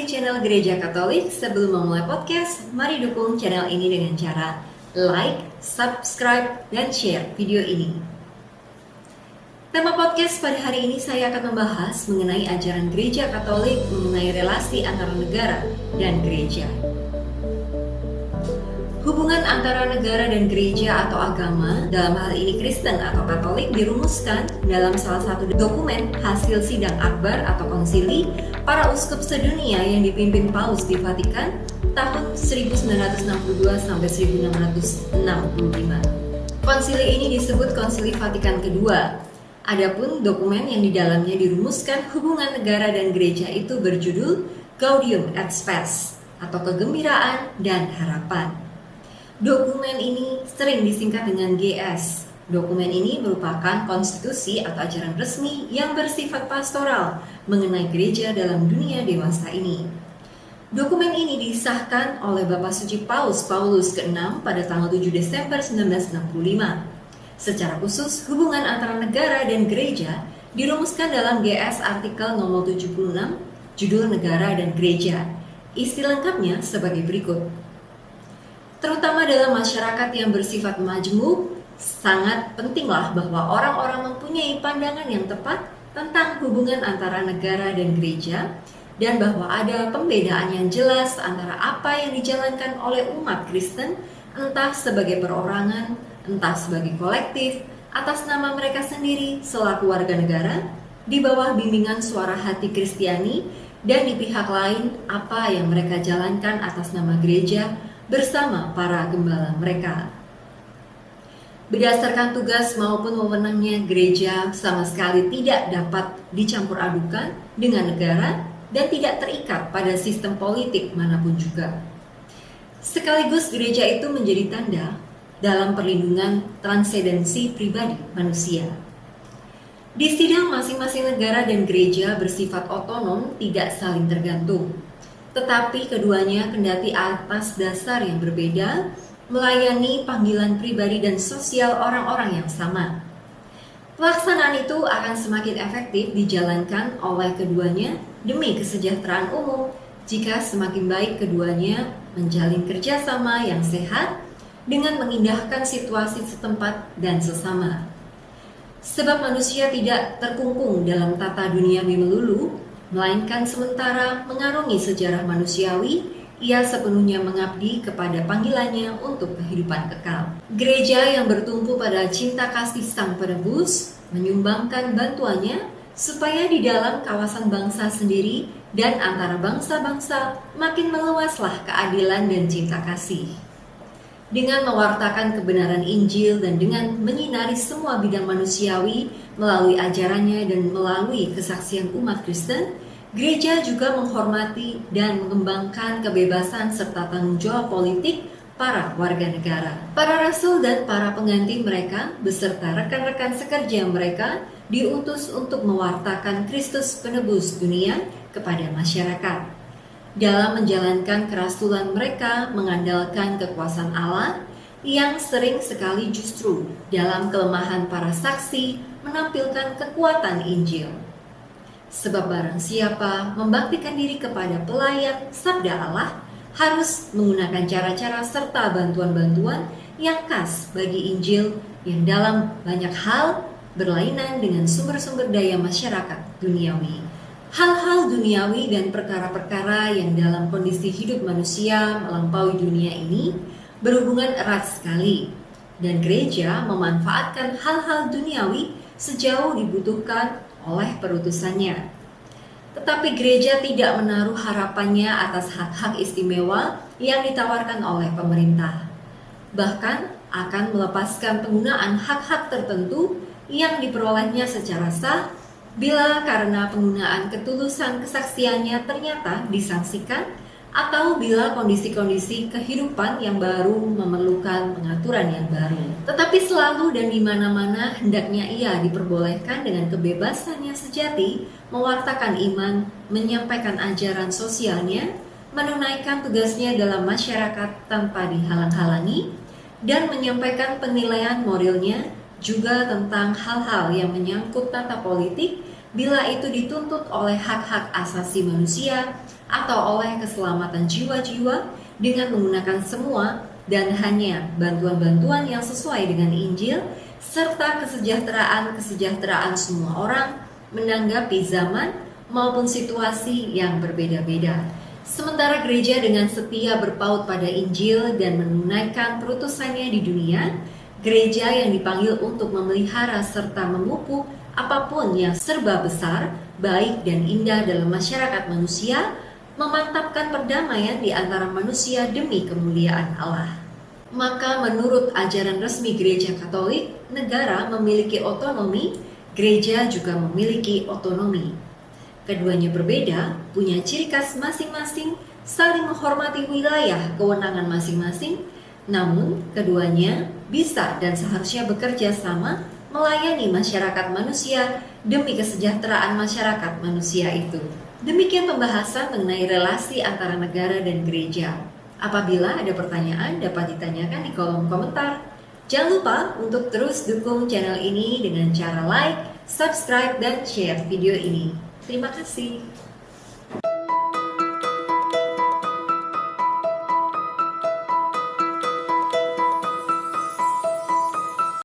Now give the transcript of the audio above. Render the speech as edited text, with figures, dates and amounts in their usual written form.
channel Gereja Katolik. Sebelum memulai podcast, mari dukung channel ini dengan cara like, subscribe, dan share video ini. Tema podcast pada hari ini saya akan membahas mengenai ajaran Gereja Katolik mengenai relasi antara negara dan gereja. Hubungan antara negara dan gereja atau agama, dalam hal ini Kristen atau Katolik, dirumuskan dalam salah satu dokumen hasil sidang akbar atau konsili para uskup sedunia yang dipimpin Paus di Vatikan tahun 1962 sampai 1665. Konsili ini disebut Konsili Vatikan Kedua. Adapun dokumen yang di dalamnya dirumuskan hubungan negara dan gereja itu berjudul Gaudium et Spes atau Kegembiraan dan Harapan. Dokumen ini sering disingkat dengan GS. Dokumen ini merupakan konstitusi atau ajaran resmi yang bersifat pastoral mengenai gereja dalam dunia dewasa ini. Dokumen ini disahkan oleh Bapak Suci Paus ke-6 pada tanggal 7 Desember 1965. Secara khusus, hubungan antara negara dan gereja dirumuskan dalam GS artikel nomor 76, judul Negara dan Gereja. Isi lengkapnya sebagai berikut. Terutama dalam masyarakat yang bersifat majmuk, sangat pentinglah bahwa orang-orang mempunyai pandangan yang tepat tentang hubungan antara negara dan gereja, dan bahwa ada pembedaan yang jelas antara apa yang dijalankan oleh umat Kristen, entah sebagai perorangan, entah sebagai kolektif, atas nama mereka sendiri selaku warga negara, di bawah bimbingan suara hati Kristiani, dan di pihak lain apa yang mereka jalankan atas nama gereja, bersama para gembala mereka. Berdasarkan tugas maupun wewenangnya, gereja sama sekali tidak dapat dicampur adukan dengan negara dan tidak terikat pada sistem politik manapun juga. Sekaligus gereja itu menjadi tanda dalam perlindungan transendensi pribadi manusia. Di sidang masing-masing negara dan gereja bersifat otonom, tidak saling tergantung. Tetapi keduanya kendati atas dasar yang berbeda, melayani panggilan pribadi dan sosial orang-orang yang sama. Pelaksanaan itu akan semakin efektif dijalankan oleh keduanya demi kesejahteraan umum jika semakin baik keduanya menjalin kerjasama yang sehat dengan mengindahkan situasi setempat dan sesama. Sebab manusia tidak terkungkung dalam tata duniawi melulu, melainkan sementara mengarungi sejarah manusiawi, ia sepenuhnya mengabdi kepada panggilannya untuk kehidupan kekal. Gereja yang bertumpu pada cinta kasih Sang Penebus menyumbangkan bantuannya supaya di dalam kawasan bangsa sendiri dan antara bangsa-bangsa makin meluaslah keadilan dan cinta kasih. Dengan mewartakan kebenaran Injil dan dengan menyinari semua bidang manusiawi melalui ajarannya dan melalui kesaksian umat Kristen, gereja juga menghormati dan mengembangkan kebebasan serta tanggung jawab politik para warga negara. Para rasul dan para pengganti mereka beserta rekan-rekan sekerja mereka diutus untuk mewartakan Kristus penebus dunia kepada masyarakat. Dalam menjalankan kerasulan mereka mengandalkan kekuasaan Allah yang sering sekali justru dalam kelemahan para saksi menampilkan kekuatan Injil. Sebab barang siapa membaktikan diri kepada pelayan sabda Allah harus menggunakan cara-cara serta bantuan-bantuan yang khas bagi Injil yang dalam banyak hal berlainan dengan sumber-sumber daya masyarakat duniawi. Hal-hal duniawi dan perkara-perkara yang dalam kondisi hidup manusia melampaui dunia ini berhubungan erat sekali, dan gereja memanfaatkan hal-hal duniawi sejauh dibutuhkan oleh perutusannya. Tetapi gereja tidak menaruh harapannya atas hak-hak istimewa yang ditawarkan oleh pemerintah. Bahkan akan melepaskan penggunaan hak-hak tertentu yang diperolehnya secara sah bila karena penggunaan ketulusan kesaksiannya ternyata disangsikan atau bila kondisi-kondisi kehidupan yang baru memerlukan pengaturan yang baru. Tetapi selalu dan di mana-mana hendaknya ia diperbolehkan dengan kebebasannya sejati mewartakan iman, menyampaikan ajaran sosialnya, menunaikan tugasnya dalam masyarakat tanpa dihalang-halangi, dan menyampaikan penilaian moralnya juga tentang hal-hal yang menyangkut tata politik bila itu dituntut oleh hak-hak asasi manusia atau oleh keselamatan jiwa-jiwa dengan menggunakan semua dan hanya bantuan-bantuan yang sesuai dengan Injil serta kesejahteraan semua orang menanggapi zaman maupun situasi yang berbeda-beda. Sementara gereja dengan setia berpaut pada Injil dan menunaikan perutusannya di dunia, gereja yang dipanggil untuk memelihara serta memupuk apapun yang serba besar, baik dan indah dalam masyarakat manusia, memantapkan perdamaian di antara manusia demi kemuliaan Allah. Maka menurut ajaran resmi Gereja Katolik, negara memiliki otonomi, gereja juga memiliki otonomi. Keduanya berbeda, punya ciri khas masing-masing, saling menghormati wilayah kewenangan masing-masing, namun keduanya bisa dan seharusnya bekerja sama melayani masyarakat manusia demi kesejahteraan masyarakat manusia itu. Demikian pembahasan mengenai relasi antara negara dan gereja. Apabila ada pertanyaan dapat ditanyakan di kolom komentar. Jangan lupa untuk terus dukung channel ini dengan cara like, subscribe, dan share video ini. Terima kasih.